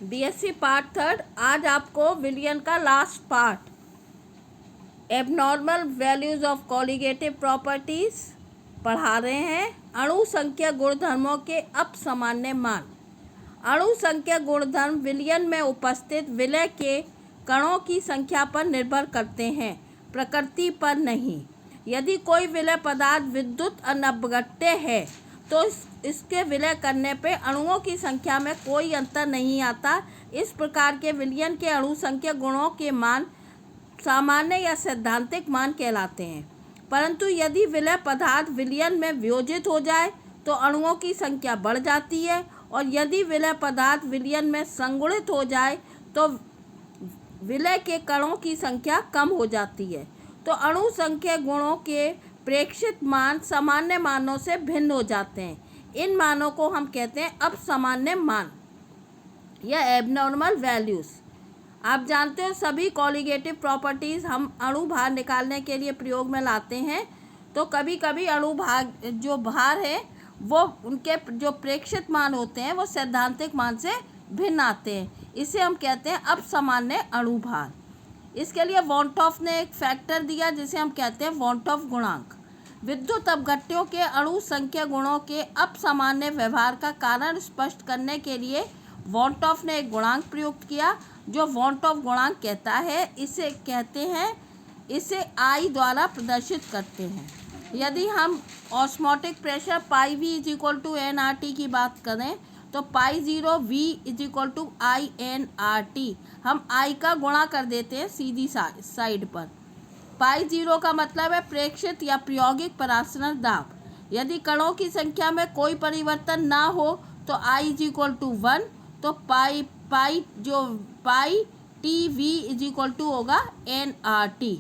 BSc part third. आज आपको विलियन का last part abnormal values of colligative properties पढ़ा रहे हैं। अणु संख्या गुणधर्मों के अपसामान्य मान। अणु संख्या गुणधर्म विलयन में उपस्थित विलय के कणों की संख्या पर निर्भर करते हैं, प्रकृति पर नहीं। यदि कोई विलय पदार्थ विद्युत अनवगट्य है तो इसके विलय करने पे अणुओं की संख्या में कोई अंतर नहीं आता। इस प्रकार के विलयन के अणु संख्या गुणों के मान सामान्य या सैद्धांतिक मान कहलाते हैं। परंतु यदि विलय पदार्थ विलयन में वियोजित हो जाए तो अणुओं की संख्या बढ़ जाती है, और यदि विलय पदार्थ विलयन में संगुणित हो जाए तो विलय के कणों की संख्या कम हो जाती है। तो अणु संख्या गुणों के प्रेक्षित मान सामान्य मानों से भिन्न हो जाते हैं। इन मानों को हम कहते हैं अपसामान्य मान या एबनॉर्मल वैल्यूज़। आप जानते हो सभी कोलिगेटिव प्रॉपर्टीज़ हम अणु भार निकालने के लिए प्रयोग में लाते हैं। तो कभी कभी अणु भार जो भार है वो उनके जो प्रेक्षित मान होते हैं वो सैद्धांतिक मान से भिन्न आते हैं। इसे हम कहते हैं अपसामान्य अणु भार। इसके लिए वॉन्टॉफ ने एक फैक्टर दिया जिसे हम कहते हैं वॉन्टॉफ गुणांक। विद्युत अपघट्यों के अणु संख्या गुणों के अपसामान्य व्यवहार का कारण स्पष्ट करने के लिए वॉन्टॉफ ने एक गुणांक प्रयुक्त किया जो वॉन्टॉफ गुणांक कहता है। इसे कहते हैं, इसे आई द्वारा प्रदर्शित करते हैं। यदि हम osmotic pressure pi V is equal to n R T की बात करें तो pi zero V is equal to i n R T, हम आई का गुणा कर देते हैं सीधी साइड पर। पाई ज़ीरो का मतलब है प्रेक्षित या प्रायोगिक परासरण दाब। यदि कणों की संख्या में कोई परिवर्तन ना हो तो आई इज इक्वल टू 1, तो pi T V is equal to होगा एन आर टी।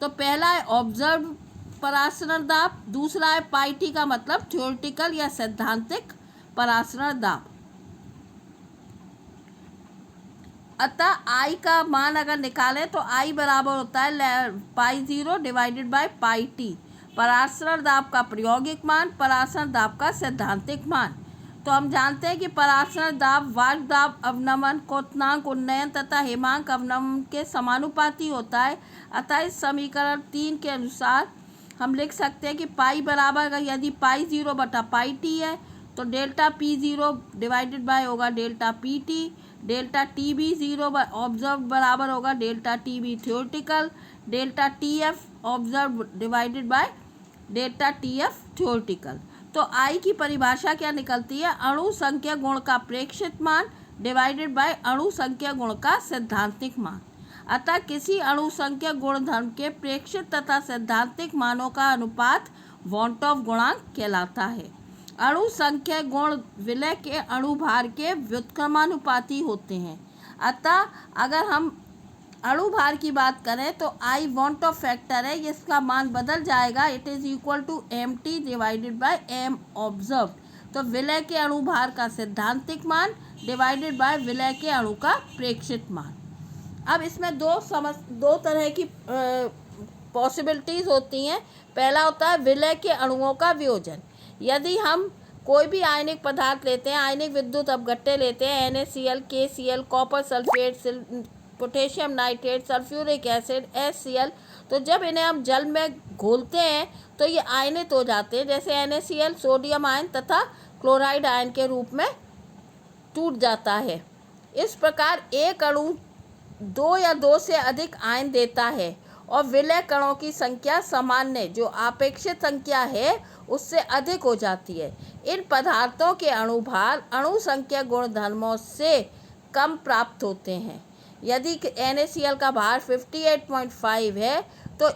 तो पहला है ऑब्जर्व परासरण दाब, दूसरा है पाई टी का मतलब थ्योरेटिकल या सैद्धांतिक परासरण दाब। अतः आई का मान अगर निकालें तो आई बराबर होता है pi zero divided by pi T, परासरण दाब का प्रायोगिक मान, परासरण दाब का सैद्धांतिक मान। तो हम जानते हैं कि परासरण दाब वाष्प दाब अवनमन, क्वथनांक उन्नयन तथा हिमांक अवनमन के समानुपाती होता है। अतः इस समीकरण 3 के अनुसार हम लिख सकते हैं कि पाई बराबर, यदि पाई ज़ीरो बटा पाई टी है तो delta P zero divided by होगा delta P T, delta T B zero observe बराबर होगा delta T B theoretical, delta T F observe divided by delta T F theoretical. तो आई की परिभाषा क्या निकलती है? अणु संख्या गुण का प्रेक्षित मान डिवाइडेड बाय अणु संख्या गुण का सैद्धांतिक मान। अतः किसी अणु संख्या गुणधर्म के प्रेक्षित तथा सैद्धांतिक मानों का अनुपात वॉन्टॉफ गुणांक कहलाता है। अणु संख्या गुण विलय के अणु भार के व्युत्क्रमानुपाती होते हैं। अतः अगर हम अणु भार की बात करें तो आई वॉन्टॉफ फैक्टर है, इसका मान बदल जाएगा, it is equal to M T divided by M observe. तो विलय के अणु भार का सैद्धांतिक मान डिवाइडेड बाय विलय के अणु का प्रेक्षित मान। अब इसमें दो तरह की पॉसिबिलिटीज़ होती हैं। पहला होता है विलय के अणुओं का वियोजन। यदि हम कोई भी आयनिक पदार्थ लेते हैं, आयनिक विद्युत अपघट्य लेते हैं, NaCl, KCl, copper sulphate, potassium nitrate, sulphuric acid, HCl, तो जब इन्हें हम जल में घोलते हैं तो ये आयनित हो जाते हैं। जैसे NaCl सोडियम आयन तथा क्लोराइड आयन के रूप में टूट जाता है। इस प्रकार एक अणु 2 या 2 से अधिक आयन देता है और विलय कणों की संख्या सामान्य जो अपेक्षित संख्या है उससे अधिक हो जाती है। इन पदार्थों के अणु भार अणु संख्या गुणधर्मों से कम प्राप्त होते हैं। यदि NaCl का भार 58.5 है तो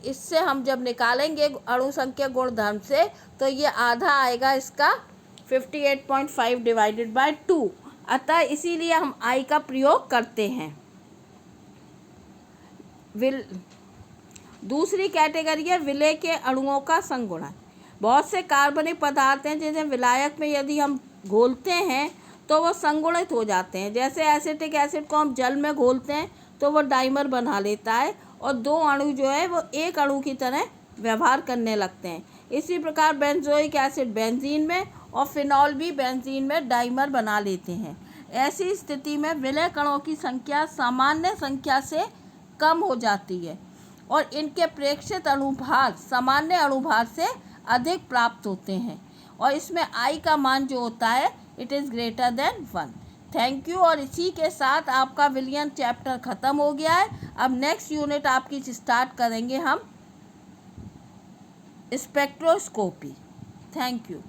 इससे हम जब निकालेंगे अणु संख्या गुणधर्म से तो ये आधा आएगा इसका 58.5 डिवाइडेड बाय 2। अतः इसीलिए हम आई का प्रयोग करते हैं। दूसरी कैटेगरी है विलय के अणुओं का संगुणन। बहुत से कार्बनिक पदार्थ हैं जिन्हें विलायक में यदि हम घोलते हैं तो वो संगुणित हो जाते हैं। जैसे एसिटिक एसिड को हम जल में घोलते हैं तो वो डाइमर बना लेता है और 2 अणु जो है वो एक अणु की तरह व्यवहार करने लगते हैं। इसी प्रकार बेंजोइक एसिड बेंजीन में और फिनॉल भी बेंजीन में डाइमर बना लेते हैं। ऐसी स्थिति में विलय कणों की संख्या सामान्य संख्या से कम हो जाती है और इनके प्रेक्षित अणुभार सामान्य अणुभार से अधिक प्राप्त होते हैं और इसमें I का मान जो होता है it is greater than 1। Thank you. और इसी के साथ आपका विलियन चैप्टर ख़त्म हो गया है। अब नेक्स्ट यूनिट आपकी स्टार्ट करेंगे हम स्पेक्ट्रोस्कोपी। Thank you.